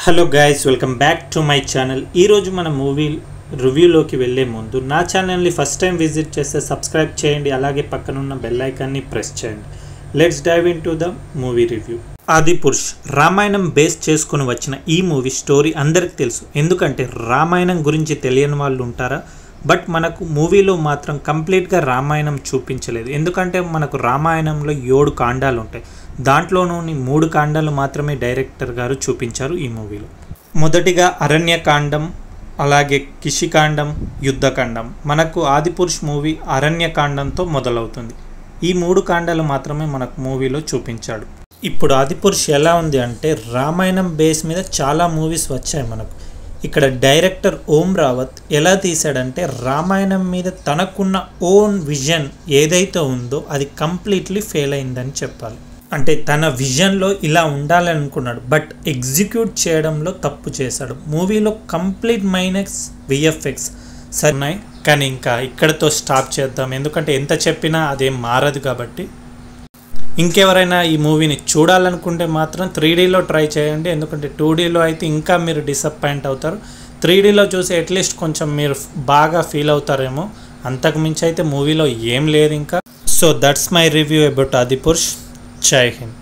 Hello guys, welcome back to my channel. ఈరోజు మన movie రివ్యూలోకి వెళ్ళే ముందు నా ఛానల్ని ఫస్ట్ టైం విజిట్ చేస్తే సబ్స్క్రైబ్ చేయండి, అలాగే పక్కనున్న బెల్ ఐకాన్ని ప్రెస్ చేయండి. Let's dive into the movie review. Adipurush Ramayanam base చేసుకుని వచ్చిన ఈ మూవీ స్టోరీ అందరికి తెలుసు. ఎందుకంటే రామాయణం గురించి తెలియని వాళ్ళు ఉంటారా? బట్ మనకు మూవీలో మాత్రం కంప్లీట్గా రామాయణం చూపించలేదు. ఎందుకంటే మనకు రామాయణంలో 7 కాండాలు ఉంటాయి. దాంట్లోని 3 కాండాలు మాత్రమే డైరెక్టర్ గారు చూపించారు ఈ మూవీలో. మొదటిగా అరణ్యకాండం, అలాగే కిషికాండం, యుద్ధకాండం. మనకు ఆదిపురుష్ మూవీ అరణ్యకాండంతో మొదలవుతుంది. ఈ 3 కాండాలు మాత్రమే మనకు మూవీలో చూపించాడు. ఇప్పుడు ఆదిపురుష్ ఎలా ఉంది అంటే రామాయణం బేస్ మీద చాలా మూవీస్ వచ్చాయి మనకు. ఇక్కడ డైరెక్టర్ ఓం రావత్ ఎలా తీశాడంటే రామాయణం మీద తనకున్న ఓన్ విజన్ ఏదైతే ఉందో అది కంప్లీట్లీ ఫెయిల్ అయిందని చెప్పాలి. అంటే తన విజన్లో ఇలా ఉండాలని అనుకున్నాడు, బట్ ఎగ్జిక్యూట్ చేయడంలో తప్పు చేశాడు. మూవీలో కంప్లీట్ మైనస్ విఎఫ్ఎక్స్ సరినాయి, కానీ ఇంకా ఇక్కడతో స్టాప్ చేద్దాం. ఎందుకంటే ఎంత చెప్పినా అదేం మారదు కాబట్టి. ఇంకెవరైనా ఈ మూవీని చూడాలనుకుంటే మాత్రం 3Dలో ట్రై చేయండి. ఎందుకంటే 2Dలో అయితే ఇంకా మీరు డిసప్పాయింట్ అవుతారు. 3Dలో చూసి అట్లీస్ట్ కొంచెం మీరు బాగా ఫీల్ అవుతారేమో, అంతకుమించి అయితే మూవీలో ఏం లేదు ఇంకా. So that's my review about Adipurush. జై హింద్.